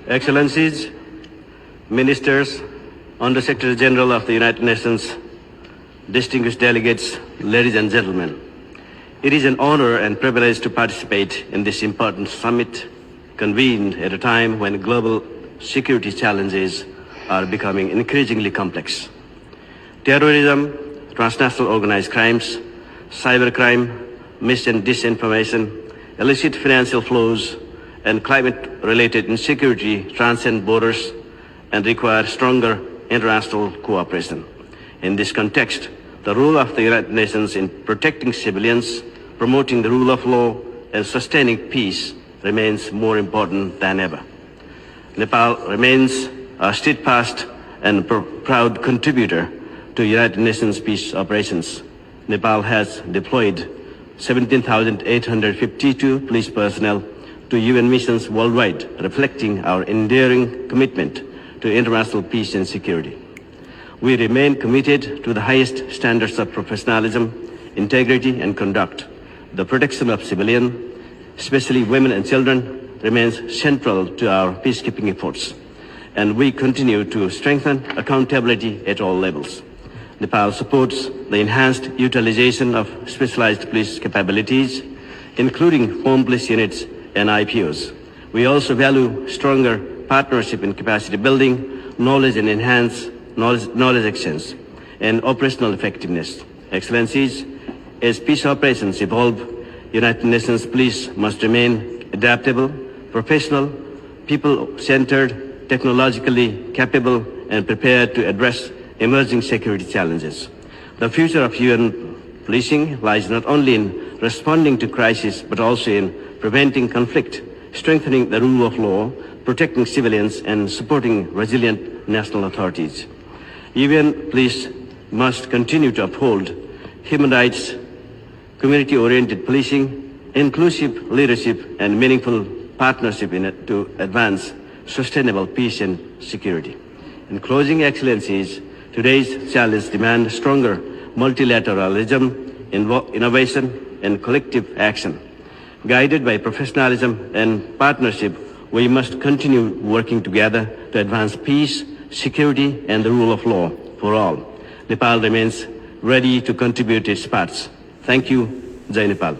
Excellencies, Ministers, Under-Secretary General of the United Nations, distinguished delegates, ladies and gentlemen. It is an honor and privilege to participate in this important summit convened at a time when global security challenges are becoming increasingly complex. Terrorism, transnational organized crimes, cybercrime, mis- and disinformation, illicit financial flows, and climate-related insecurity transcend borders and require stronger international cooperation. In this context, the role of the United Nations in protecting civilians, promoting the rule of law, and sustaining peace remains more important than ever. Nepal remains a steadfast and proud contributor to United Nations peace operations. Nepal has deployed 17,852 police personnel to UN missions worldwide, reflecting our enduring commitment to international peace and security. We remain committed to the highest standards of professionalism, integrity, and conduct. The protection of civilians, especially women and children, remains central to our peacekeeping efforts, and we continue to strengthen accountability at all levels. Nepal supports the enhanced utilization of specialized police capabilities, including home police units and IPOs. We also value stronger partnership in capacity building, knowledge and enhanced knowledge exchange, and operational effectiveness. Excellencies, as peace operations evolve, United Nations police must remain adaptable, professional, people-centered, technologically capable, and prepared to address emerging security challenges. The future of UN policing lies not only in responding to crises, but also in preventing conflict, strengthening the rule of law, protecting civilians, and supporting resilient national authorities. UN police must continue to uphold human rights, community-oriented policing, inclusive leadership, and meaningful partnership to advance sustainable peace and security. In closing, Excellencies, today's challenge demands stronger multilateralism, innovation, and collective action. Guided by professionalism and partnership, we must continue working together to advance peace, security, and the rule of law for all. Nepal remains ready to contribute its parts. Thank you. Jai Nepal.